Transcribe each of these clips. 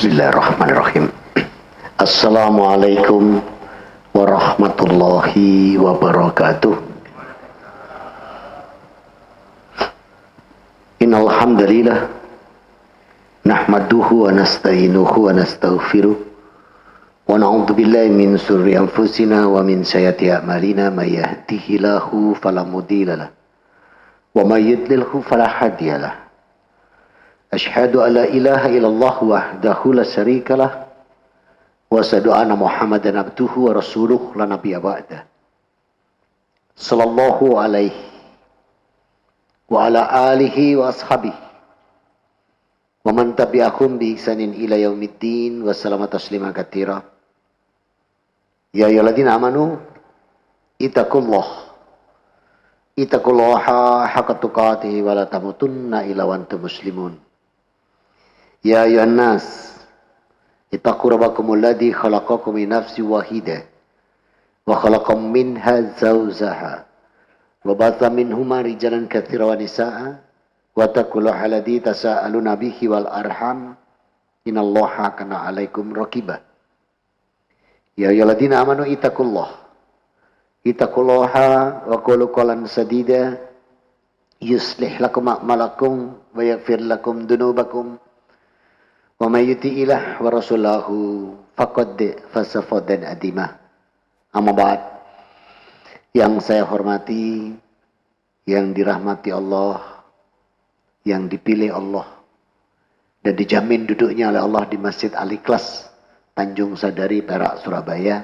Bismillahirrahmanirrahim. Assalamualaikum warahmatullahi wabarakatuh. Innal hamdalillah nahmaduhu wa nasta'inuhu wa nastaghfiruh wa na'udzu billahi min shururi anfusina wa min sayyiati a'malina may yahdihillahu fala mudhillalah wa may yudlilhu fala hadiyalah. Asyhadu an la ilaha illallah wahdahu la syarikalah wa asyhadu anna Muhammadan abduhu wa rasuluh la nabiyya ba'da. Sallallahu alaihi wa ala alihi wa ashabihi wa man tabi'ahum bi ihsanin ila yaumiddin wa sallama taslima katsira. Ya ayyuhalladzina amanu ittaqullaha haqqa tuqatih wa la tamutunna illa wa antum muslimun. Ya ayuhan nas ittaqu rabbakumul ladzi khalaqakum min nafsin wahidah wa khalaqam minha zawjaha wa batha minhuma rijalan katsiran wa nisaa'a wa taqullaha alladzi tasaaluna bihi wal arham innallaha kana 'alaikum raqiba. Ya ayyuhalladzina amanu ittaqullaha wa qulu qawlan sadida yuslih lakum a'malakum wa yaghfir lakum dhunubakum wa may yuti'illah wa rasulahu faqad faza fawzan 'azima. Amma ba'd. Yang saya hormati, yang dirahmati Allah, yang dipilih Allah dan dijamin duduknya oleh Allah di Masjid Al-Ikhlas Tanjung Sadari, Perak, Surabaya,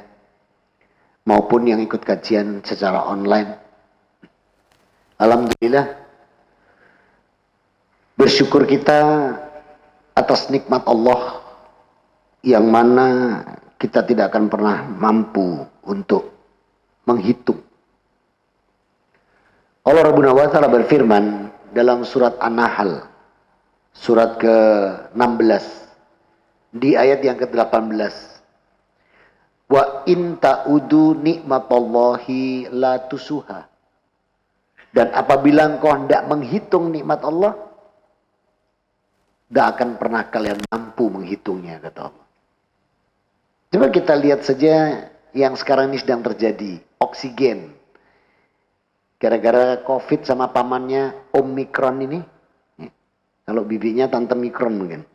maupun yang ikut kajian secara online. Alhamdulillah, bersyukur kita atas nikmat Allah yang mana kita tidak akan pernah mampu untuk menghitung. Allah Rabbuna wa ta'ala berfirman dalam surat An-Nahl surat ke-16 di ayat yang ke-18, wa in ta'udu nikmatallahi la tusuha. Dan apabila engkau hendak menghitung nikmat Allah, tidak akan pernah kalian mampu menghitungnya, kata Allah. Coba kita lihat saja yang sekarang ini sedang terjadi, oksigen. Gara-gara COVID sama pamannya Omikron ini. Kalau bibinya Tante Mikron mungkin.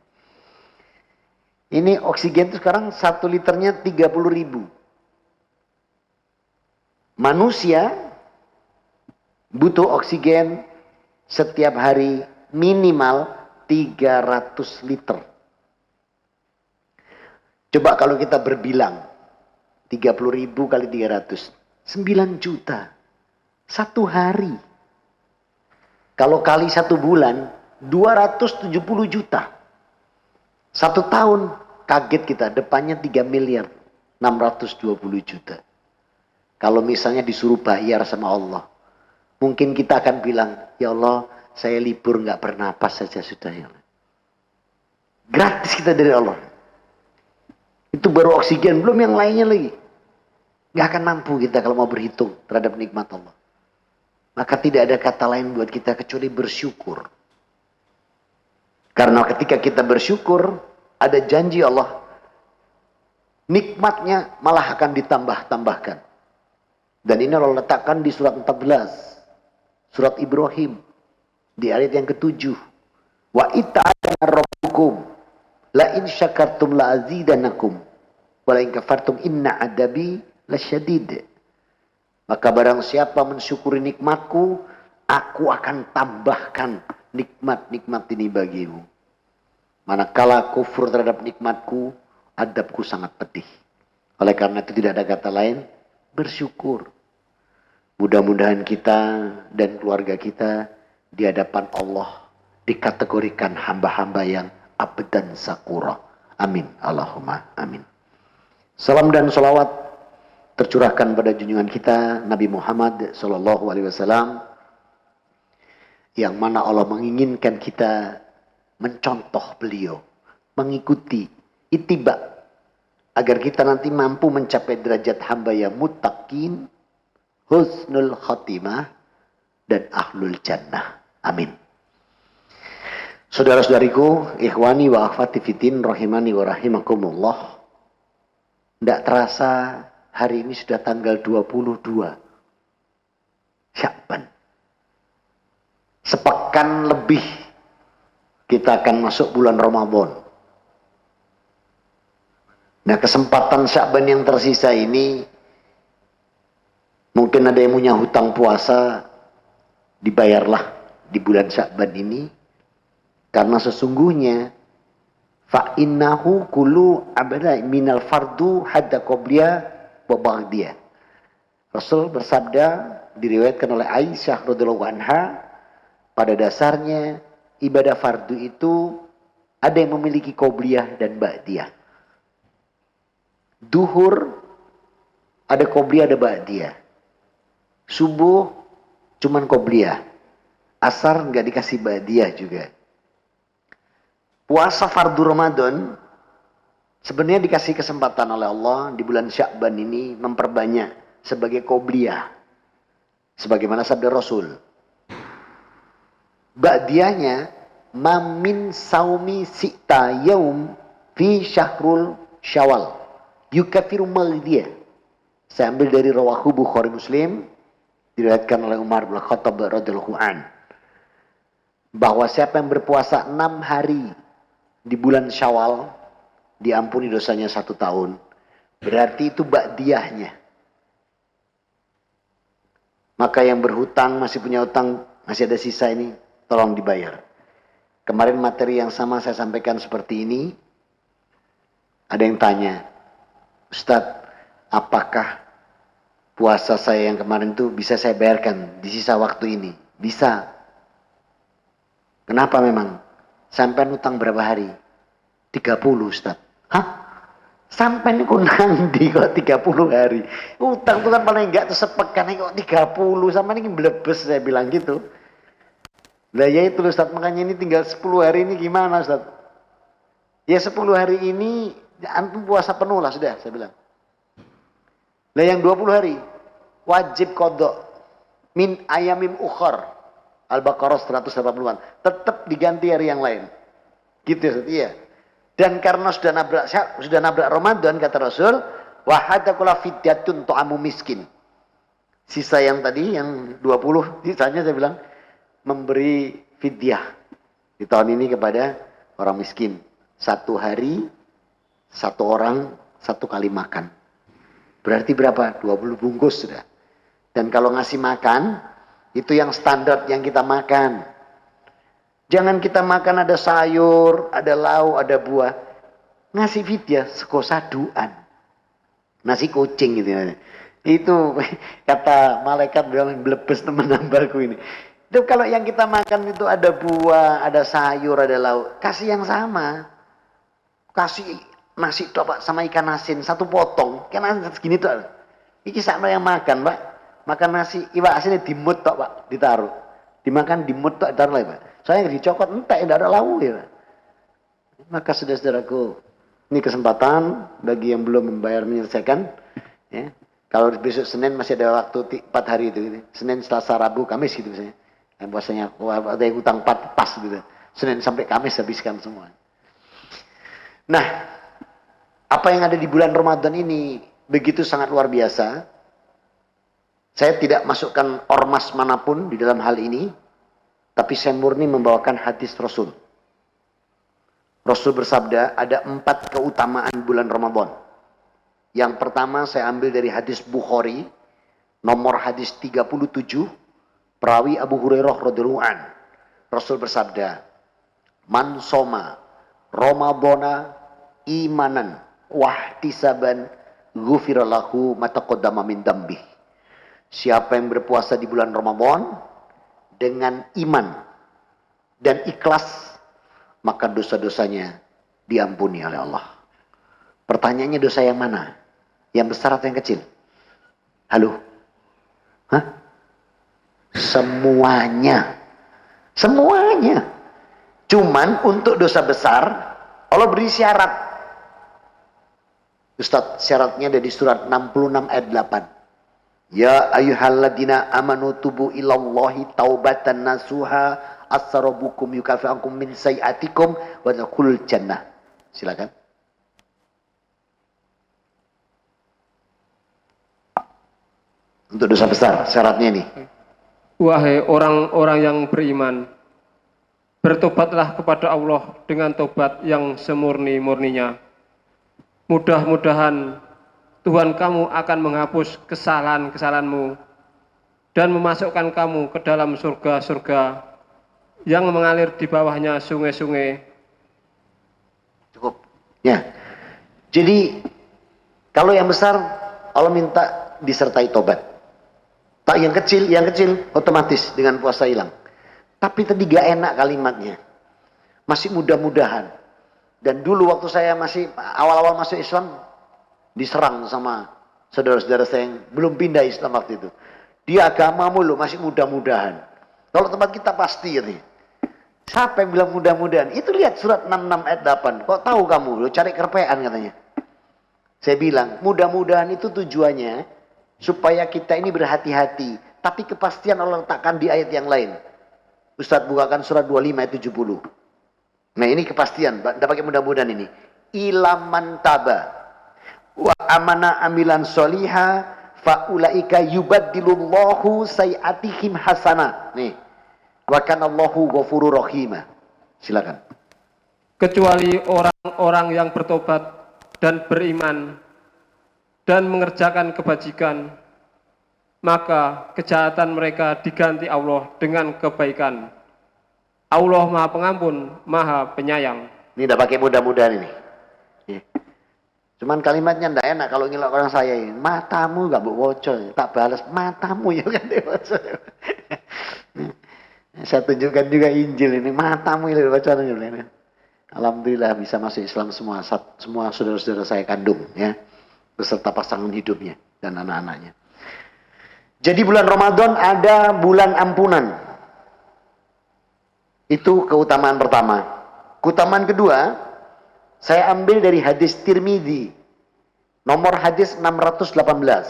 Ini oksigen itu sekarang 1 liternya 30.000. Manusia butuh oksigen setiap hari minimal 300 liter. Coba kalau kita berbilang 30.000 kali 300, 9 juta satu hari. Kalau kali 1 bulan 270 juta. 1 tahun kaget kita, depannya 3 miliar 620 juta. Kalau misalnya disuruh bayar sama Allah, mungkin kita akan bilang, ya Allah, saya libur nggak bernapas saja sudah ya. Gratis kita dari Allah. Itu baru oksigen, belum yang lainnya lagi. Nggak akan mampu kita kalau mau berhitung terhadap nikmat Allah. Maka tidak ada kata lain buat kita kecuali bersyukur. Karena ketika kita bersyukur, ada janji Allah, nikmatnya malah akan ditambah-tambahkan. Dan ini Allah letakkan di surat 14, surat Ibrahim, di ayat yang ke-7. Wa ita'adana rabbukum la in syakartum la azidanakum wa la in kafartum inna adabi lasyadid. Maka barang siapa mensyukuri nikmatku, aku akan tambahkan nikmat-nikmat ini bagimu. Manakala kufur terhadap nikmatku, adabku sangat pedih. Oleh karena itu tidak ada kata lain, bersyukur. Mudah-mudahan kita dan keluarga kita di hadapan Allah dikategorikan hamba-hamba yang abdan sakura. Amin. Allahumma amin. Salam dan salawat tercurahkan pada junjungan kita Nabi Muhammad sallallahu alaihi wasallam, yang mana Allah menginginkan kita mencontoh beliau, mengikuti, ittiba, agar kita nanti mampu mencapai derajat hamba yang muttaqin, husnul khatimah, dan ahlul jannah. Amin. Saudara-saudariku, ikhwani wa akhwati fiddin rahimani wa rahimakumullah. Tidak terasa hari ini sudah tanggal 22 Sya'ban. Sepekan lebih kita akan masuk bulan Ramadan. Nah, kesempatan Sya'ban yang tersisa ini, mungkin ada yang punya hutang puasa, dibayarlah di bulan Sya'ban ini. Karena sesungguhnya fa innahu kullu abada minal fardu hadda qobliya wa ba'diyah. Rasul bersabda, diriwayatkan oleh Aisyah radhiyallahu anha, pada dasarnya ibadah fardu itu ada yang memiliki qobliyah dan ba'diyah. Duhur ada qobliyah ada ba'diyah. Subuh cuman qobliyah. Asar enggak dikasih ba'diyah juga. Puasa fardu Ramadan sebenarnya dikasih kesempatan oleh Allah di bulan Sya'ban ini memperbanyak sebagai qobliyah. Sebagaimana sabda Rasul. Ba'diyahnya mamin saumi sita yaum fi syahrul syawal yukafiru maghdiyah. Saya ambil dari rawahu Bukhari Muslim, diriwayatkan oleh Umar bin Khattab radhiyallahu an, bahwa siapa yang berpuasa 6 hari di bulan Syawal diampuni dosanya 1 tahun. Berarti itu ba'diyahnya. Maka yang berhutang, masih punya hutang, masih ada sisa ini, tolong dibayar. Kemarin materi yang sama saya sampaikan seperti ini. Ada yang tanya, Ustadz, apakah puasa saya yang kemarin itu bisa saya bayarkan di sisa waktu ini? Bisa. Kenapa memang? Sampai utang berapa hari? 30 Ustaz. Hah? Sampai ini nanti kok 30 hari. Utang itu kan paling enggak tuh sepekan kok 30. Sampai ini blebes saya bilang gitu. Lah ya itu Ustaz, makanya ini tinggal 10 hari ini gimana Ustaz? Ya 10 hari ini antum puasa penuh lah sudah saya bilang. Lah yang 20 hari wajib qadha min ayamim ukhar. Al-Baqarah 180-an. Tetap diganti hari yang lain. Gitu ya, iya. Dan karena sudah nabrak Ramadan, kata Rasul, wa hadakula fidyatun ta'amu miskin. Sisa yang tadi, yang 20, sisanya saya bilang, memberi fidyah di tahun ini kepada orang miskin. 1 hari, 1 orang, 1 kali makan. Berarti berapa? 20 bungkus sudah. Dan kalau ngasih makan, itu yang standar yang kita makan. Jangan kita makan ada sayur, ada lauk, ada buah. Ngasih fidyah seko saduan. Nasi kucing gitu. Itu kata malaikat bilang blebes teman nambalku ini. Itu kalau yang kita makan itu ada buah, ada sayur, ada lauk, kasih yang sama. Kasih nasi Pak sama ikan asin 1 potong. Ikan asin segini tuh. Iki sama yang makan, Pak. Makan nasi iwak asinnya dimut tok Pak, ditaruh. Dimakan dimut tok ditaruh lagi Pak. Soalnya dicokot entek tidak ada lauk ya Pak. Maka saudara-saudaraku, ini kesempatan bagi yang belum membayar menyelesaikan ya. Kalau besok Senin masih ada waktu 4 hari itu gitu. Senin, Selasa, Rabu, Kamis gitu misalnya. Yang puasanya ada yang utang 4 pas gitu. Senin sampai Kamis habiskan semua. Nah, apa yang ada di bulan Ramadan ini begitu sangat luar biasa. Saya tidak masukkan ormas manapun di dalam hal ini, tapi saya murni membawakan hadis Rasul. Rasul bersabda, ada 4 keutamaan bulan Ramadan. Yang pertama saya ambil dari hadis Bukhari, nomor hadis 37, perawi Abu Hurairah radhiyallahu an. Rasul bersabda, "Man soma Ramadana imanan wahtisaban ghufira lahu ma taqaddama min dzambihi." Siapa yang berpuasa di bulan Ramadan dengan iman dan ikhlas, maka dosa-dosanya diampuni oleh Allah. Pertanyaannya dosa yang mana? Yang besar atau yang kecil? Halo? Hah? Semuanya. Semuanya. Cuman untuk dosa besar, Allah beri syarat. Ustaz, syaratnya ada di surat 66 ayat 8. Ya ayyuhalladzina amanu tubu ilallahi taubatan nasuha as-sarabukum yukaffir ankum min sayiatikum wa tadkhulul jannah. Silakan. Untuk dosa besar syaratnya ini. Wahai orang-orang yang beriman, bertobatlah kepada Allah dengan tobat yang semurni-murninya. Mudah-mudahan Tuhan kamu akan menghapus kesalahan-kesalahanmu dan memasukkan kamu ke dalam surga-surga yang mengalir di bawahnya sungai-sungai. Cukup. Ya. Jadi kalau yang besar Allah minta disertai tobat. Tak yang kecil otomatis dengan puasa hilang. Tapi tadi gak enak kalimatnya. Masih mudah-mudahan. Dan dulu waktu saya masih awal-awal masuk Islam, diserang sama saudara-saudara saya yang belum pindah Islam waktu itu. Dia agama mulu, masih mudah-mudahan. Kalau tempat kita pasti ini. Siapa yang bilang mudah-mudahan? Itu lihat surat 66 ayat 8. Kok tahu kamu? Lo cari kerpean katanya. Saya bilang, mudah-mudahan itu tujuannya supaya kita ini berhati-hati. Tapi kepastian Allah letakkan di ayat yang lain. Ustadz bukakan surat 25 ayat 70. Nah ini kepastian. Tidak pakai mudah-mudahan ini. Ilaman taba wa amana amilan soliha faulaika yubaddilullahu sayiatihim hasana. Nih. Wa kanallahu ghafurur rahimah. Silakan. Kecuali orang-orang yang bertobat dan beriman dan mengerjakan kebajikan, maka kejahatan mereka diganti Allah dengan kebaikan. Allah Maha Pengampun, Maha Penyayang. Ini tidak pakai mudah-mudahan ini. Ya. Cuman kalimatnya tidak enak kalau ngilak orang saya ini. Matamu gak bu wocol, tak balas matamu ya kan wocol. Saya tunjukkan juga Injil ini, matamu ya wocol. Alhamdulillah bisa masuk Islam semua saudara-saudara saya kandung ya. Beserta pasangan hidupnya dan anak-anaknya. Jadi bulan Ramadan ada bulan ampunan. Itu keutamaan pertama. Keutamaan kedua, saya ambil dari hadis Tirmidzi. Nomor hadis 618.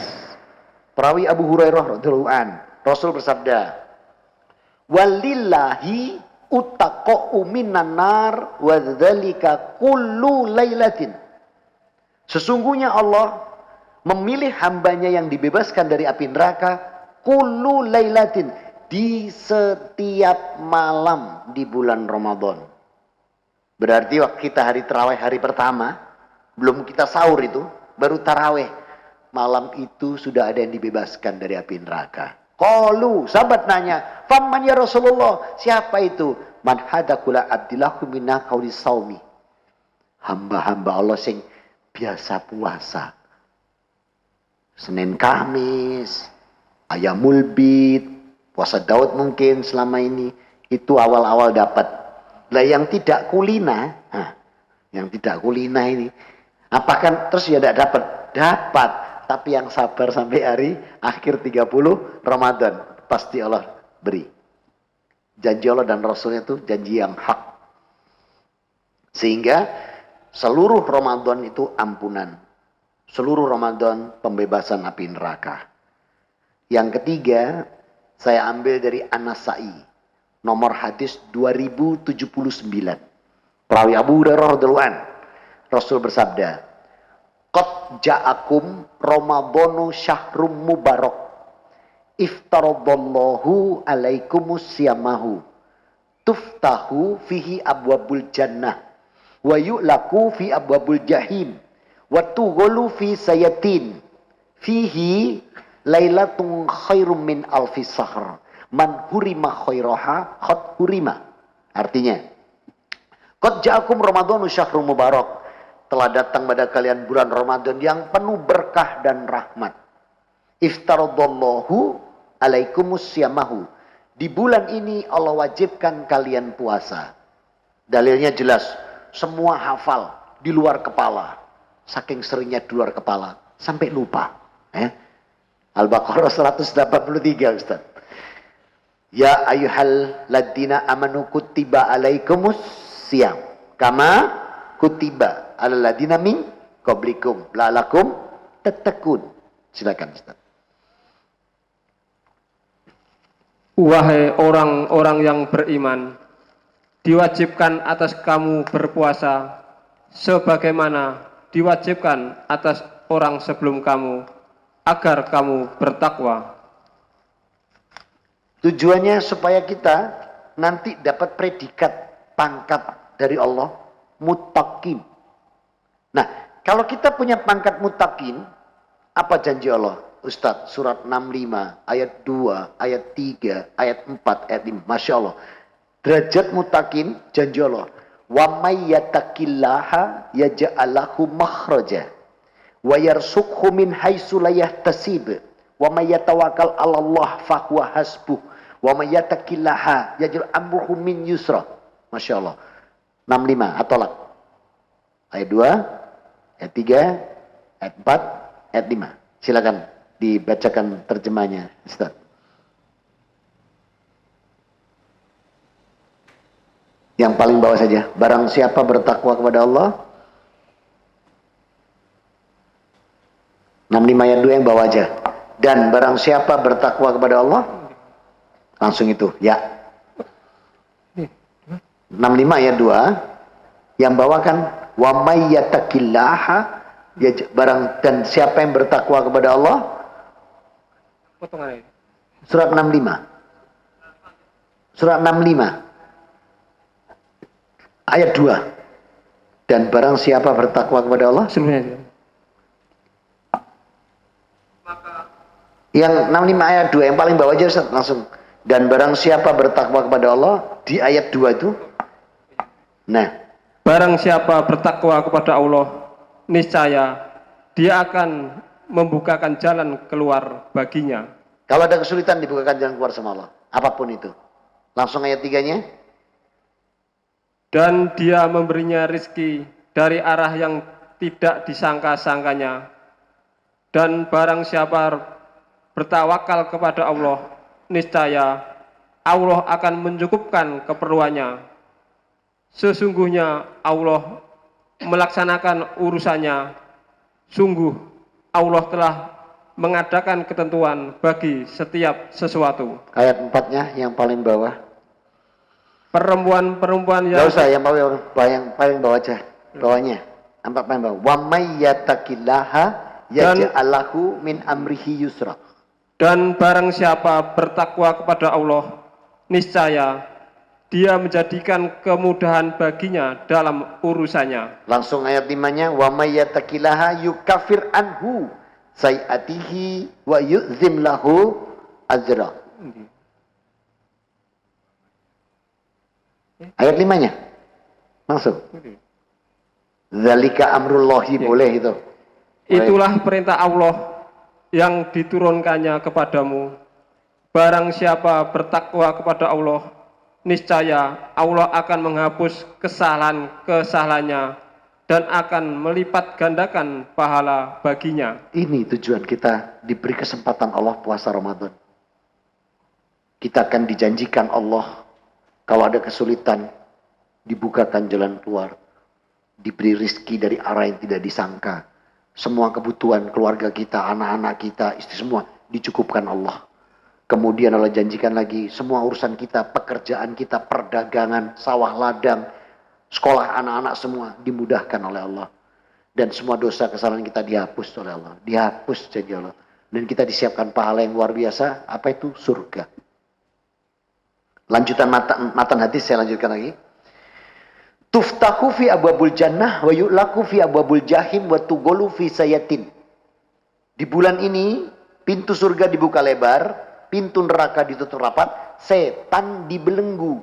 Perawi Abu Hurairah radhiyallahu an. Rasul bersabda, "Walillahi utaqa'u minan nar wa dzalika kullu lailatin." Sesungguhnya Allah memilih hambanya yang dibebaskan dari api neraka kullu lailatin, di setiap malam di bulan Ramadan. Berarti waktu kita hari tarawih hari pertama, belum kita sahur itu, baru tarawih. Malam itu sudah ada yang dibebaskan dari api neraka. Qalu, sahabat nanya, "Faman ya Rasulullah?" Siapa itu? Man hadakula abdillahu minna qauli saumi. Hamba-hamba Allah sing biasa puasa. Senin Kamis, Ayamul Bid, puasa Daud mungkin selama ini. Itu awal-awal dapat. Lah yang tidak kulina, ini. Apakah terus ya tidak dapat? Dapat. Tapi yang sabar sampai hari akhir 30 Ramadan. Pasti Allah beri. Janji Allah dan Rasulnya itu janji yang hak. Sehingga seluruh Ramadan itu ampunan. Seluruh Ramadan pembebasan api neraka. Yang ketiga, saya ambil dari An-Nasa'i. Nomor hadis 2079. Perawi Abu Hurairah radhiyallahu an. Rasul bersabda, "Qad ja'akum Ramadhanu syahrum mubarak. Iftaradallahu alaikumus siyamahu. Tuftahu fihi abwabul jannah. Wa yu'laku fi abwabul jahim. Wa tughulu fi sayatin. Fihi lailatun khairum min alfi sahr. Man hurima khairaha khad hurima." Artinya, qad ja'akum Ramadhanu syahrum mubarak. Telah datang pada kalian bulan Ramadan yang penuh berkah dan rahmat. Iftaradallahu alaikumus siyamahu. Di bulan ini Allah wajibkan kalian puasa. Dalilnya jelas. Semua hafal di luar kepala. Saking seringnya di luar kepala. Sampai lupa. Al-Baqarah 183 Ustaz. Ya ayyuhal ladina amanu kutiba alaikumus siyam. Kama kutiba alal ladina min qablikum la'alakum tattaqun. Silakan Ustaz. Wahai orang-orang yang beriman, diwajibkan atas kamu berpuasa sebagaimana diwajibkan atas orang sebelum kamu, agar kamu bertakwa. Tujuannya supaya kita nanti dapat predikat pangkat dari Allah, muttaqin. Nah, kalau kita punya pangkat muttaqin, apa janji Allah? Ustadz, surat 65, ayat 2, ayat 3, ayat 4, ayat 5. Masya Allah. Derajat muttaqin, janji Allah. Wa may yattaqillaha yaj'al lahu makhraja wa yarzuqhu min haitsu la yahtasib. Wa may yatawakkal 'ala Allah fa huwa hasbuh. Wa may yattaqillaha yaj'al amruhu min yusra. Masya Allah. 65 At-Tolak. Ayat 2, ayat 3, ayat 4, ayat 5. Silakan dibacakan terjemahnya, Ustaz. Yang paling bawah saja. Barang siapa bertakwa kepada Allah. 65 ayat 2 yang bawah aja. Dan barang siapa bertakwa kepada Allah. Langsung itu, ya. 65 ayat 2 yang bawah kan wa may yattaqillaha barang dan siapa yang bertakwa kepada Allah. Potongan ini. Surat 65. Surat 65 ayat 2. Dan barang siapa bertakwa kepada Allah. Sebelumnya. Yang 65 ayat 2 yang paling bawah aja Ustaz, langsung. Dan barang siapa bertakwa kepada Allah di ayat 2 itu. Nah, Barang siapa bertakwa kepada Allah, niscaya Dia akan membukakan jalan keluar baginya. kalau ada kesulitan dibukakan jalan keluar sama Allah, apapun itu. Langsung ayat 3-nya. Dan Dia memberinya rizki dari arah yang tidak disangka-sangkanya. Dan barang siapa bertawakal kepada Allah, niscaya Allah akan mencukupkan keperluannya. Sesungguhnya Allah melaksanakan urusannya. Sungguh Allah telah mengadakan ketentuan bagi setiap sesuatu. Ayat 4-nya yang paling bawah. Perempuan-perempuan yang Gak usah, yang paling bawah aja. Bawahnya. Nampak paling bawah. Wa may yattaqillaha yaj'al lahu min amrihi yusra. Dan barang siapa bertakwa kepada Allah, niscaya Dia menjadikan kemudahan baginya dalam urusannya. Langsung ayat 5-nya wa may yattaqillaha yukaffir anhu sayiatihi wa yu'zim lahu azra. Ayat 5-nya. Langsung. Zalika amrullahi, boleh itu. Itulah perintah Allah yang diturunkannya kepadamu. Barang siapa bertakwa kepada Allah, niscaya Allah akan menghapus kesalahan-kesalahannya dan akan melipat gandakan pahala baginya. Ini tujuan kita diberi kesempatan Allah puasa Ramadan. Kita akan dijanjikan Allah kalau ada kesulitan dibukakan jalan keluar, diberi rizki dari arah yang tidak disangka. Semua kebutuhan keluarga kita, anak-anak kita, istri semua dicukupkan Allah. Kemudian Allah janjikan lagi semua urusan kita, pekerjaan kita, perdagangan, sawah ladang, sekolah anak-anak semua dimudahkan oleh Allah. Dan semua dosa kesalahan kita dihapus oleh Allah. Dihapus janji Allah. Dan kita disiapkan pahala yang luar biasa. Apa itu? Surga. Lanjutan matan hadis saya lanjutkan lagi. Tuftahu fi abwabul jannah wa yu'laku fi abwabul jahim wa tugolu fi sayatin. Di bulan ini pintu surga dibuka lebar, pintu neraka ditutup rapat, setan dibelenggu.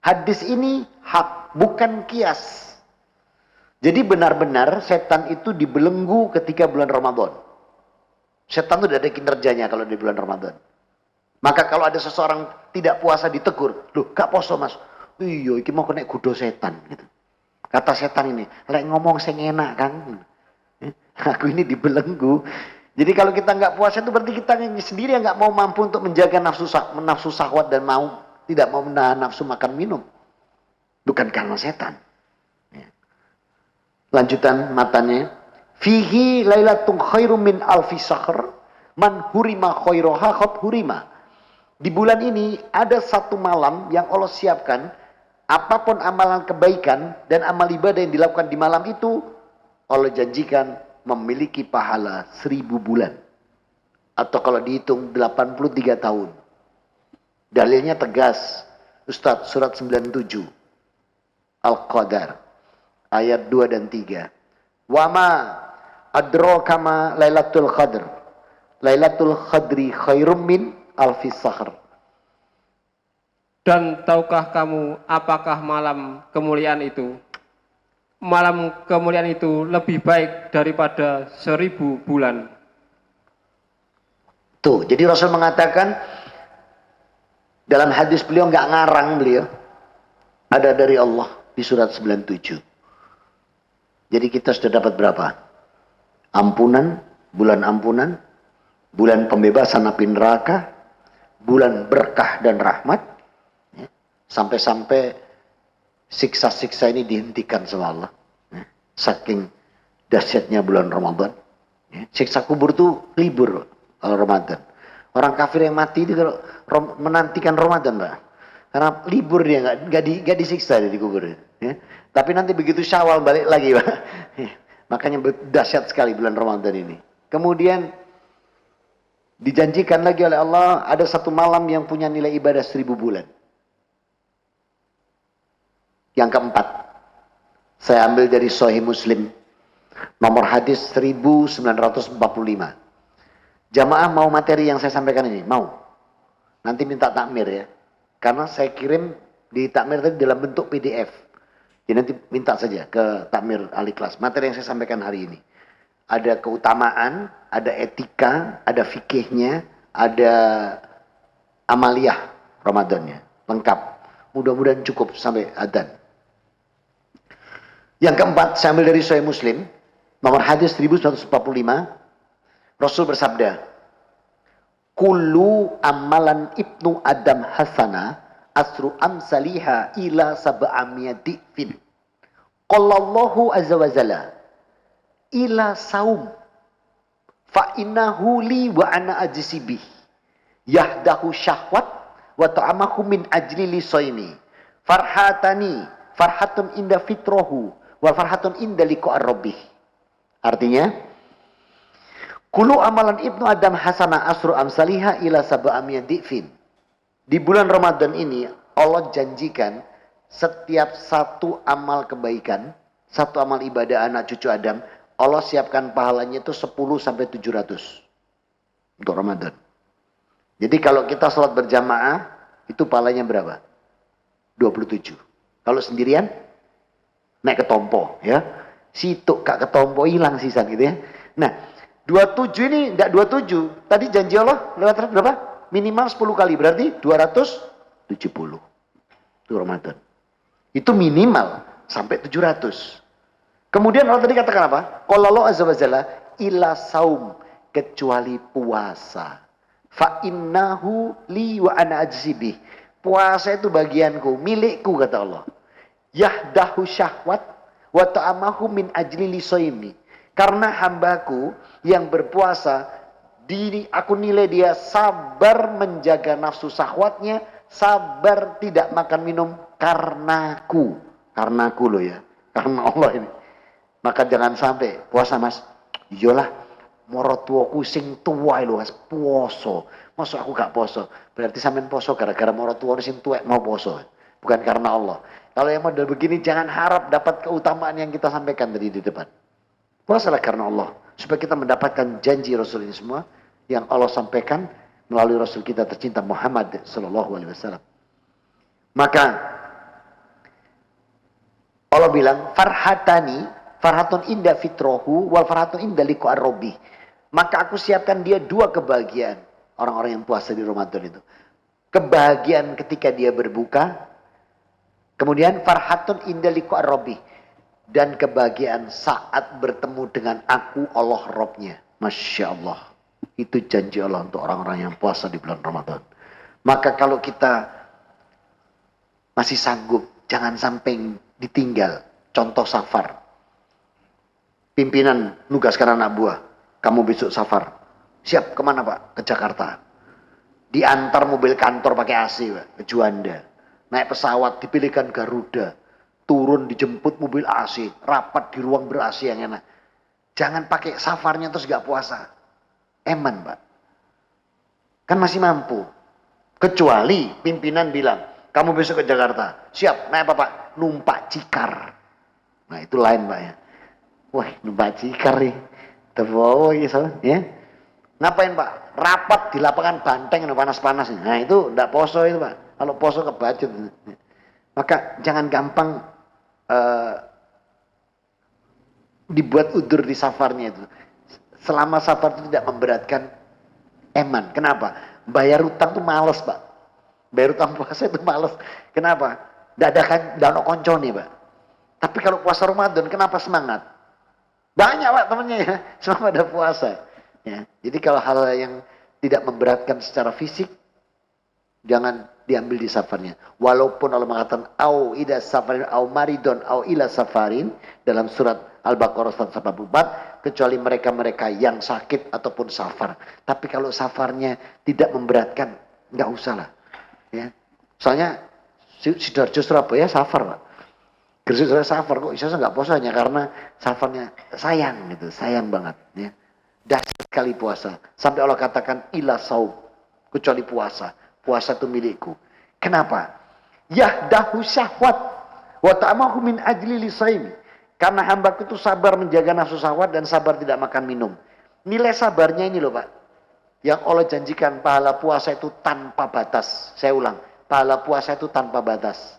Hadis ini hak, bukan kias. Jadi benar-benar setan itu dibelenggu ketika bulan Ramadan. Setan itu tidak ada kinerjanya kalau di bulan Ramadan. Maka kalau ada seseorang tidak puasa ditegur, loh gak poso mas, iya iki mau kena kudo setan. Gitu. Kata setan ini, lek ngomong sing enak kan, aku ini dibelenggu. Jadi kalau kita nggak puasa itu berarti kita sendiri yang nggak mau mampu untuk menjaga nafsu syahwat dan tidak mau menahan nafsu makan minum. Bukan karena setan. Lanjutan matanya. Fihi lailatun khairum min alfi syahr man hurima khairaha qad hurima. Di bulan ini ada satu malam yang Allah siapkan, apapun amalan kebaikan dan amal ibadah yang dilakukan di malam itu, Allah janjikan memiliki pahala 1000 bulan. Atau kalau dihitung 83 tahun. Dalilnya tegas. Ustadz, surat 97. Al-Qadar. Ayat 2 dan 3. Wama adraka ma Lailatul Qadr. Lailatul Qadri khairum min alfi sahr. Dan tahukah kamu apakah malam kemuliaan itu? Malam kemuliaan itu lebih baik daripada 1000 bulan. Tuh, jadi Rasul mengatakan dalam hadis beliau, nggak ngarang beliau, ada dari Allah di surat 97. Jadi kita sudah dapat berapa? Ampunan, bulan pembebasan api neraka, bulan berkah dan rahmat, ya. Sampai-sampai siksa-siksa ini dihentikan sama Allah, ya. Saking dahsyatnya bulan Ramadan, ya. Siksa kubur tuh libur Ramadan. Orang kafir yang mati itu kalau menantikan Ramadan, Pak. Karena libur dia, nggak disiksa dia di kubur. Ya. Tapi nanti begitu Syawal balik lagi, Pak. Ya. Makanya dahsyat sekali bulan Ramadan ini. Kemudian dijanjikan lagi oleh Allah ada satu malam yang punya nilai ibadah 1000 bulan. Yang keempat, saya ambil dari Sahih Muslim, nomor hadis 1945. Jamaah mau materi yang saya sampaikan ini? Mau? Nanti minta takmir ya. Karena saya kirim di takmir tadi dalam bentuk PDF. Jadi nanti minta saja ke takmir ahli kelas. Materi yang saya sampaikan hari ini. Ada keutamaan, ada etika, ada fikihnya, ada amaliyah Ramadannya. Lengkap. Mudah-mudahan cukup sampai adzan. Yang keempat, saya ambil dari Sahih Muslim. Nomor hadis 1145. Rasul bersabda, kullu amalan ibnu Adam hasana asru amsaliha ila sab'amiyati fin. Qallallahu azza wa jalla ila saum fa innahu li wa ana ajsibih yahdahu syahwat wa ta'amahu min ajli li soimi farhatun inda fitrahu wa farhatun inda liqa ar-rabbih. Artinya, kulu amalan ibnu Adam hasana asru amsaliha ila sab'amiyah di'fin. Di bulan Ramadan ini Allah janjikan setiap satu amal kebaikan, satu amal ibadah anak cucu Adam, Allah siapkan pahalanya itu 10 sampai 700 untuk Ramadan. Jadi kalau kita sholat berjamaah itu pahalanya berapa? 27. Kalau sendirian naik ke tompo ya. Situ kak ke tompo hilang sisa gitu ya. Nah, 27 ini enggak 27. Tadi janji Allah lewat berapa? Minimal 10 kali. Berarti 270. Itu Ramadan. Itu minimal sampai 700. Kemudian Allah tadi katakan apa? Qala Allah azza wa jalla ila saum, kecuali puasa. Fa innahu li wa ana ajzibih. Puasa itu bagianku, milikku kata Allah. Yahdahu syahwat wa ta'amahu min ajli li soimi. Karena hambaku yang berpuasa, aku nilai dia sabar menjaga nafsu syahwatnya, sabar tidak makan minum karenaku. Karenaku loh ya, karena Allah ini. Maka jangan sampai puasa mas, iyalah morotuaku sing tua lho mas, poso. Masuk aku gak poso, berarti sampean poso gara-gara morotua sing tua mau poso. Bukan karena Allah. Kalau yang model begini jangan harap dapat keutamaan yang kita sampaikan tadi di depan. Puasalah karena Allah, supaya kita mendapatkan janji Rasul ini semua yang Allah sampaikan melalui Rasul kita tercinta Muhammad sallallahu alaihi wasallam. Maka Allah bilang farhatun inda fitrahu wal farhatun inda liqa ar-rabbi. Maka aku siapkan dia dua kebahagiaan orang-orang yang puasa di Ramadan itu. Kebahagiaan ketika dia berbuka, kemudian farhatun inda liqa ar-rabbi. Dan kebahagiaan saat bertemu dengan aku Allah Rabbnya. Masya Allah. Itu janji Allah untuk orang-orang yang puasa di bulan Ramadan. Maka kalau kita masih sanggup, jangan sampai ditinggal. Contoh safar. Pimpinan nugaskan anak buah. Kamu besok safar. Siap kemana Pak? Ke Jakarta. Diantar mobil kantor pakai AC, Pak, ke Juanda. Naik pesawat dipilihkan Garuda. Turun dijemput mobil AC, rapat di ruang ber-AC yang enak. Jangan pakai safarnya terus gak puasa. Eman, Pak. Kan masih mampu. Kecuali pimpinan bilang, kamu besok ke Jakarta. Siap, naik apa, Pak? Numpak cikar. Nah, itu lain, Pak ya. Wah, numpak cikar nih. Terbawa ya. Ngapain, Pak? Rapat di lapangan Banteng panas-panas. Nah, itu enggak poso itu, Pak. Kalau poso kebacut. Maka jangan gampang dibuat udur di safarnya itu. Selama safar itu tidak memberatkan, eman. Kenapa? Bayar utang tuh males, Pak. Bayar utang puasa itu males. Kenapa? Dadakan dano konco nih, Pak. Tapi kalau puasa Ramadan, kenapa semangat? Banyak, Pak, temennya ya. Selama ada puasa. Ya. Jadi kalau hal yang tidak memberatkan secara fisik, jangan diambil di safarnya. Walaupun Allah mengatakan au ida safarin au maridon au ila safarin dalam surat Al-Baqarah 184, kecuali mereka-mereka yang sakit ataupun safar. Tapi kalau safarnya tidak memberatkan, nggak usah lah. Ya. Soalnya Sidoarjo Surabaya safar, Pak. Gresik safar kok bisa nggak puasa hanya karena safarnya sayang gitu, sayang banget. Ya. Dahsyat sekali puasa. Sampai Allah katakan ila saum, kecuali puasa. Puasa itu milikku. Kenapa? Yahdahu syahwat wa ta'amahu min ajli lisaimi. Karena hambaku itu sabar menjaga nafsu syahwat dan sabar tidak makan minum. Nilai sabarnya ini loh, Pak. Yang Allah janjikan pahala puasa itu tanpa batas. Saya ulang, pahala puasa itu tanpa batas.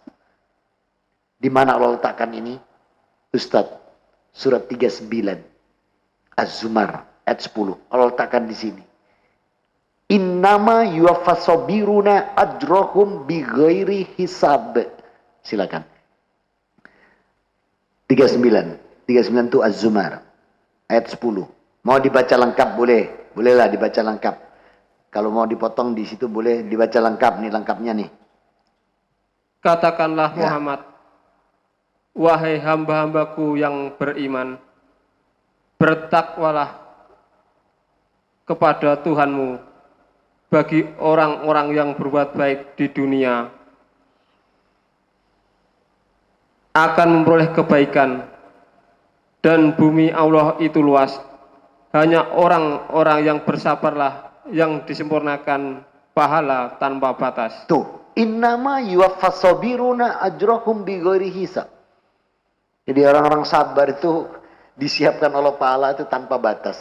Di mana Allah letakkan ini? Ustadz, surat 39 Az-Zumar ayat 10. Allah letakkan di sini. Innama yuwaffasabiruna ajrohum bighairi hisab. Silakan. 39 itu Az-Zumar ayat 10. Mau dibaca lengkap boleh, bolehlah dibaca lengkap. Kalau mau dipotong di situ boleh dibaca lengkap, nih lengkapnya nih. Katakanlah Ya. Muhammad, wahai hamba-hambaku yang beriman, bertakwalah kepada Tuhanmu bagi orang-orang yang berbuat baik di dunia akan memperoleh kebaikan, dan bumi Allah itu luas. Hanya orang-orang yang bersabarlah yang disempurnakan pahala tanpa batas. Tuh, innama yuwaffasabiruna ajrohum bighairi hisab. Jadi orang-orang sabar itu disiapkan Allah pahala itu tanpa batas.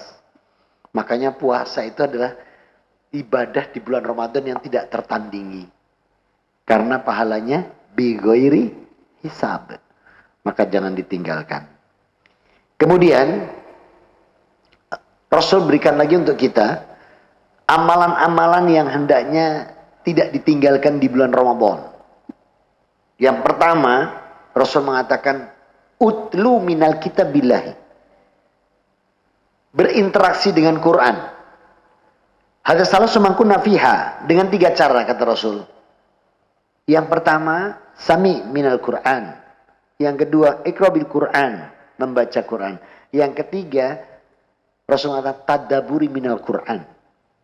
Makanya puasa itu adalah ibadah di bulan Ramadan yang tidak tertandingi. Karena pahalanya bighairi hisab. Maka jangan ditinggalkan. Kemudian Rasul berikan lagi untuk kita amalan-amalan yang hendaknya tidak ditinggalkan di bulan Ramadan. Yang pertama, Rasul mengatakan utlu minal kitabillahi. Berinteraksi dengan Quran. Hadza salah sumangku nafiha dengan 3 cara kata Rasul. Yang pertama, sami minal Quran. Yang kedua, iqra bil Quran, membaca Quran. Yang ketiga, Rasul mengatakan tadabburi minal Quran.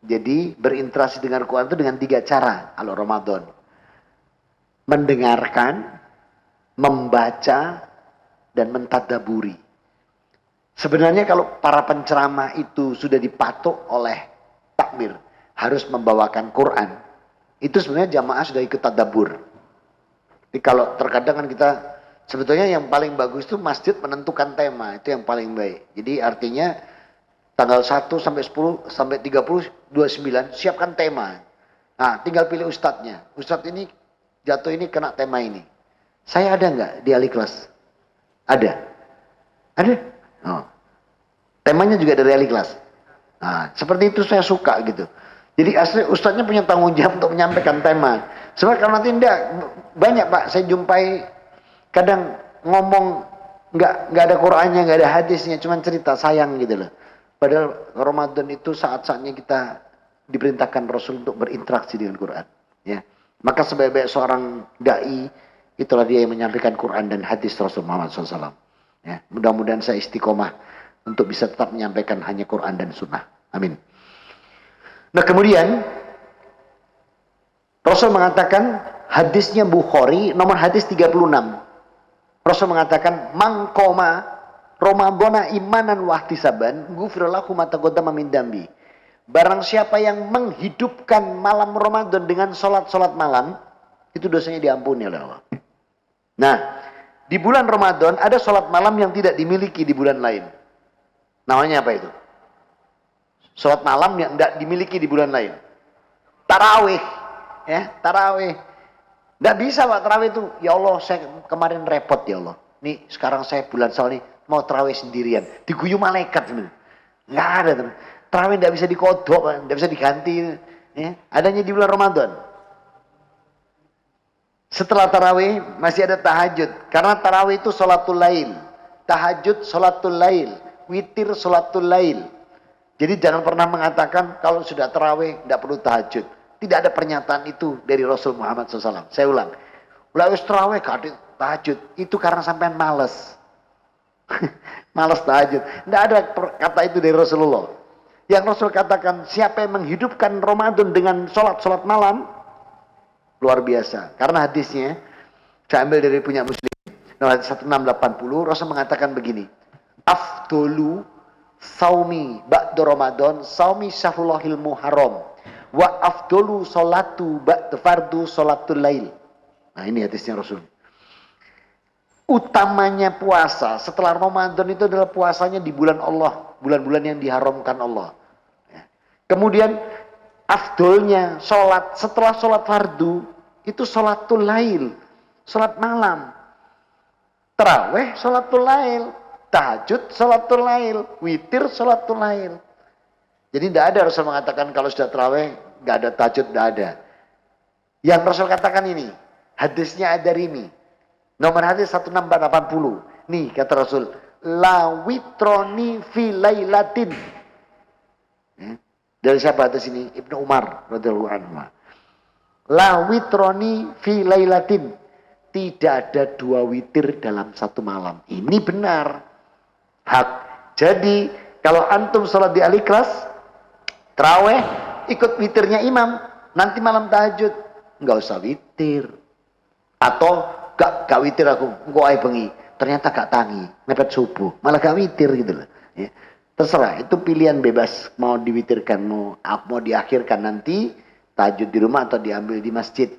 Jadi berinteraksi dengan Quran itu dengan 3 cara kalau Ramadan. Mendengarkan, membaca, dan mentadaburi. Sebenarnya kalau para penceramah itu sudah dipatok oleh takmir harus membawakan Quran, itu sebenarnya jamaah sudah ikut tadabbur. Jadi kalau terkadang kan kita sebetulnya yang paling bagus itu masjid menentukan tema, itu yang paling baik. Jadi artinya tanggal 1 sampai 10 sampai 30 29 siapkan tema. Nah, tinggal pilih ustadznya. Ustadz ini jatuh ini kena tema ini. Saya ada nggak di ahli kelas? Ada. Ada? Oh. Temanya juga dari ahli kelas. Nah, seperti itu saya suka gitu. Jadi asli ustadznya punya tanggung jawab untuk menyampaikan tema. Sebenarnya kalau nanti enggak banyak, Pak, saya jumpai kadang ngomong nggak ada Qur'annya, nggak ada hadisnya, cuma cerita, sayang gitu loh. Padahal Ramadan itu saat-saatnya kita diperintahkan Rasul untuk berinteraksi dengan Quran. Ya. Maka sebaik-baik seorang dai itulah dia yang menyampaikan Quran dan hadis Rasul Muhammad SAW. Ya. Mudah-mudahan saya istiqomah untuk bisa tetap menyampaikan hanya Quran dan Sunnah. Amin. Nah kemudian Rasul mengatakan, hadisnya Bukhari nomor hadis 36. Rasul mengatakan, mangkoma Ramadhana imanan wahtisaban ghufirallahu ma taqaddama min dambi. Barang siapa yang menghidupkan malam Ramadan dengan sholat-sholat malam, itu dosanya diampuni oleh Allah. Nah, di bulan Ramadan ada sholat malam yang tidak dimiliki di bulan lain. Namanya apa itu? Sholat malam yang tidak dimiliki di bulan lain. Tarawih. Ya, tarawih. Tidak bisa Pak tarawih itu. Ya Allah, saya kemarin repot ya Allah. Nih sekarang saya bulan Syawal nih mau tarawih sendirian. Diguyu malaikat sebenarnya. Nggak ada teman. Tarawih tidak bisa dikodok, tidak bisa diganti. Ya, adanya di bulan Ramadan. Setelah tarawih masih ada tahajud. Karena tarawih itu sholatul lail. Tahajud sholatul lail. Witir sholatul lail. Jadi jangan pernah mengatakan kalau sudah tarawih tidak perlu tahajud. Tidak ada pernyataan itu dari Rasul Muhammad SAW. Saya ulang. Wis tarawih gak ada tahajud. Itu karena sampean males. Males tahajud. Tidak ada kata itu dari Rasulullah. Yang Rasul katakan, siapa yang menghidupkan Ramadan dengan sholat malam, luar biasa. Karena hadisnya, saya ambil dari punya Muslim, nomor 1680, Rasul mengatakan begini, afdolu saumi ba'da Ramadan, saumi syahrullahil muharram, wa afdolu sholatu ba'da fardu sholatul lail. Nah ini hadisnya Rasul. Utamanya puasa setelah Ramadan itu adalah puasanya di bulan Allah, bulan-bulan yang diharamkan Allah. Kemudian afdolnya sholat setelah sholat fardu itu sholatul lail, sholat malam. Taraweh sholatul lail, tahajud sholatul lail, witir sholatul lail. Jadi tidak ada Rasul mengatakan kalau sudah taraweh nggak ada tahajud, tidak ada. Yang Rasul katakan ini hadisnya Ad-Darimi. Nomor hadis 1680. Nih kata Rasul, la witroni fi lailatin. Dari siapa hadis ini? Ibnu Umar radhiyallahu anhu. La witroni fi lailatin. Tidak ada dua witir dalam satu malam. Ini benar. Hak. Jadi kalau antum sholat di Al-Ikhlas, taraweh, ikut witirnya imam. Nanti malam tahajud, nggak usah witir. Atau gak witir aku, engkau ai bengi, ternyata gak tangi, mepet subuh, malah gak witir gitu loh. Ya. Terserah, itu pilihan bebas, mau diwitirkan, mau diakhirkan nanti, tahajud di rumah atau diambil di masjid.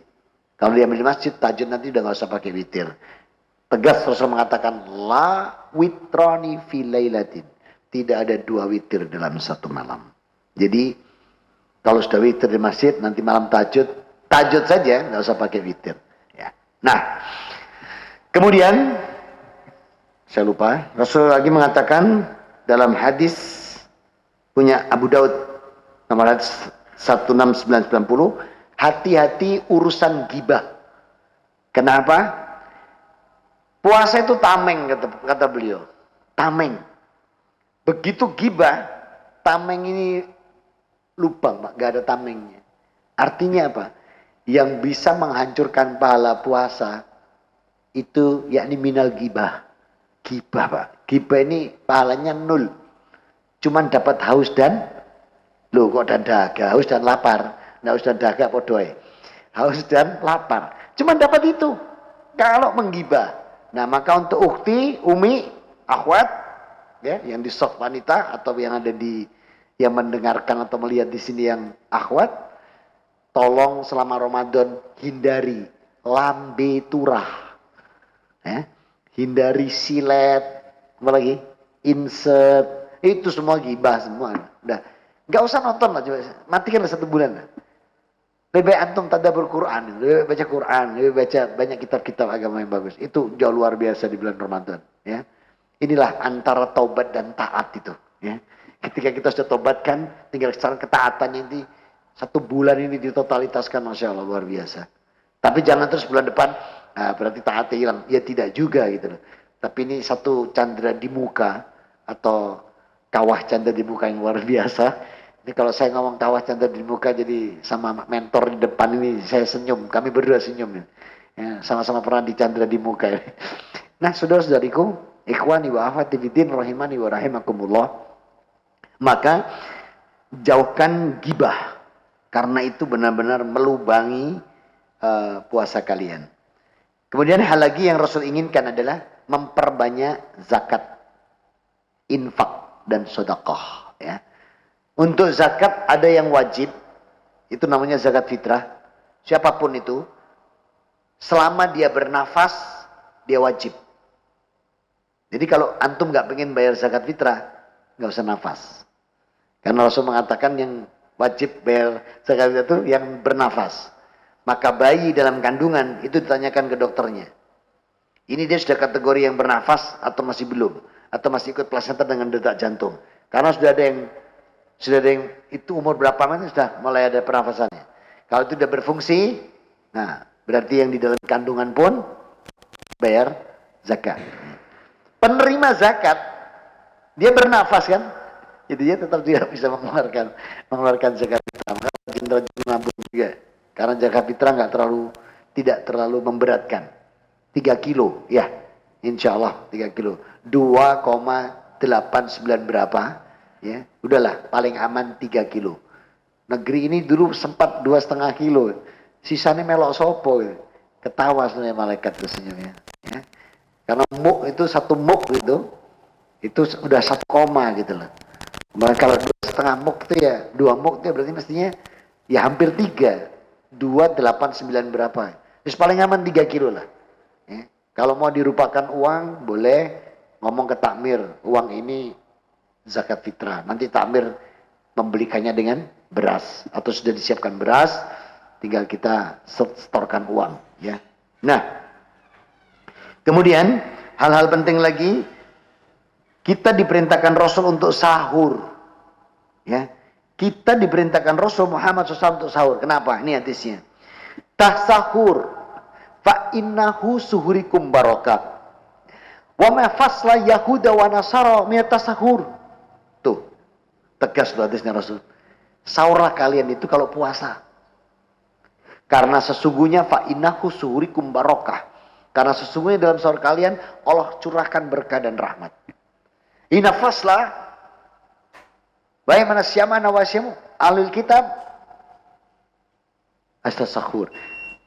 Kalau diambil di masjid, tahajud nanti udah gak usah pakai witir. Tegas Rasul mengatakan, la witroni fi lailatin. Tidak ada dua witir dalam satu malam. Jadi, kalau sudah witir di masjid, nanti malam tahajud saja, gak usah pakai witir. Ya. Nah, kemudian saya lupa, Rasul lagi mengatakan dalam hadis punya Abu Daud nomor hadis 16990, hati-hati urusan ghibah. Kenapa? Puasa itu tameng kata beliau. Tameng. Begitu ghibah, tameng ini lubang, Pak, enggak ada tamengnya. Artinya apa? Yang bisa menghancurkan pahala puasa itu yakni minal ghibah. Ghibah Pak. Ghibah ini pahalanya 0. Cuman dapat haus dan kok dan dahaga, haus dan lapar. Nah, haus dan dahaga podoe. Haus dan lapar. Cuman dapat itu. Kalau menggibah. Nah, maka untuk ukhti, umi, akhwat ya, yang di soft wanita atau yang ada di yang mendengarkan atau melihat di sini yang akhwat, tolong selama Ramadan hindari lambe turah. Hindari silet, apa lagi? Insert, itu semua gibah semua. Udah, nggak usah nonton lah, coba matikan 1 bulan. Lebih baik antum tadabbur Quran, lebih baik baca Quran, lebih baca banyak kitab-kitab agama yang bagus. Itu jauh luar biasa di bulan Ramadan. Ya, inilah antara taubat dan taat itu. Ya, ketika kita sudah taubatkan, tinggal sekarang ketaatannya ini 1 bulan ini ditotalitaskan, masya Allah luar biasa. Tapi jangan terus bulan depan. Nah, berarti taatnya hilang. Ya tidak juga gitu loh. Tapi ini satu candra di muka atau kawah candra di muka yang luar biasa. Ini kalau saya ngomong kawah candra di muka jadi sama mentor di depan ini saya senyum. Kami berdua senyum. Ya, sama-sama pernah di candra di muka. Nah, saudara-saudariku, ikhwani wa akhwati fiddin rahimani wa rahimakumullah. Maka jauhkan gibah. Karena itu benar-benar melubangi puasa kalian. Kemudian hal lagi yang Rasul inginkan adalah memperbanyak zakat, infak dan sedekah. Ya. Untuk zakat ada yang wajib, itu namanya zakat fitrah. Siapapun itu, selama dia bernafas, dia wajib. Jadi kalau antum nggak pengen bayar zakat fitrah, nggak usah nafas. Karena Rasul mengatakan yang wajib bayar zakat fitrah itu yang bernafas. Maka bayi dalam kandungan itu ditanyakan ke dokternya. Ini dia sudah kategori yang bernafas atau masih belum? Atau masih ikut plasenta dengan detak jantung? Karena sudah ada yang itu umur berapa mana sudah mulai ada pernafasannya. Kalau itu sudah berfungsi, nah berarti yang di dalam kandungan pun bayar zakat. Penerima zakat, dia bernafas kan? Jadi dia tetap tidak bisa mengeluarkan zakat fitrah. Maka jenderal nabung juga. Karena zakat fitrah tidak terlalu memberatkan. 3 kilo, ya, insya Allah 3 kilo. 2,89 berapa? Ya, udahlah paling aman 3 kilo. Negeri ini dulu sempat 2,5 kilo. Sisanya melok sopo. Ketawa sebenarnya malaikat itu senyumnya. Ya. Karena muk itu 1 muk itu udah 1 koma gitu loh. Maka kalau 2,5 muk itu ya 2 muk itu berarti mestinya ya hampir 3. 2,89 berapa. Terus paling aman 3 kilo lah. Ya. Kalau mau dirupakan uang boleh ngomong ke takmir. Uang ini zakat fitrah. Nanti takmir membelikannya dengan beras. Atau sudah disiapkan beras. Tinggal kita setorkan uang. Ya. Nah. Kemudian hal-hal penting lagi. Kita diperintahkan Rasul untuk sahur. Ya. Kita diperintahkan Rasul Muhammad SAW untuk sahur. Kenapa? Ini hadisnya. Tahsahur. Fa innahu suhurikum barakah. Wa ma fasla yahuda wa nasara miyatasahur. Tuh. Tegas loh hadisnya Rasul. Sahurlah kalian itu kalau puasa. Karena sesungguhnya fa innahu suhurikum barakah. Karena sesungguhnya dalam sahur kalian Allah curahkan berkah dan rahmat. Inna fasla bagaimana syamana wa syamu alul kitab astasahur.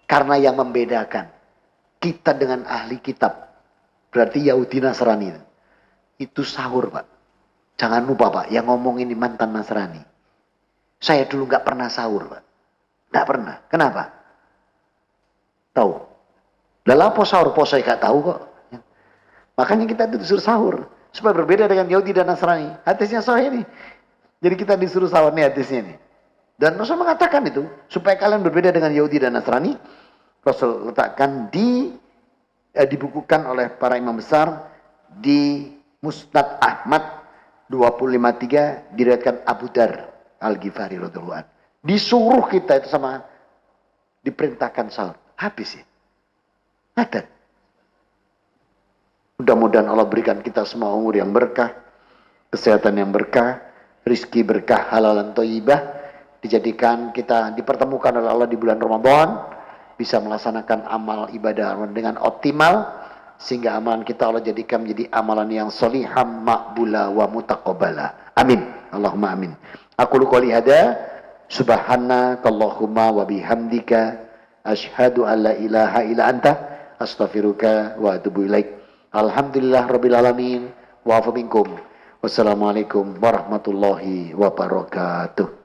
Karena yang membedakan kita dengan ahli kitab berarti Yahudi Nasrani itu sahur, Pak. Jangan lupa, Pak, yang ngomong ini mantan Nasrani. Saya dulu nggak pernah sahur, Pak. Nggak pernah. Kenapa? Tahu? Lalu apa sahur? Saya nggak tahu kok. Makanya kita itu disuruh sahur supaya berbeda dengan Yahudi dan Nasrani. Hadisnya sahih ini. Jadi kita disuruh sahur nih hadisnya nih. Dan Rasul mengatakan itu supaya kalian berbeda dengan Yahudi dan Nasrani. Rasul letakkan dibukukan oleh para imam besar di Musnad Ahmad 25:3 diriwayatkan Abu Dar Al-Ghifari radhiyallahu anhu. Disuruh kita itu sama diperintahkan sahur. Habis ya. Ada. Mudah-mudahan Allah berikan kita semua umur yang berkah, kesehatan yang berkah, rizki berkah, halalan thayyibah, dijadikan kita dipertemukan oleh Allah di bulan Ramadan, bisa melaksanakan amal ibadah dengan optimal, sehingga amalan kita Allah jadikan menjadi amalan yang soliham, maqbula wa mutaqabbala. Amin. Allahumma amin. Aku qouli hada, subhanakallahumma wa bihamdika, asyhadu an la ilaha illa anta, astaghfiruka wa atubu ilaik. Alhamdulillah rabbil alamin, wa afa minkum. Wassalamualaikum warahmatullahi wabarakatuh.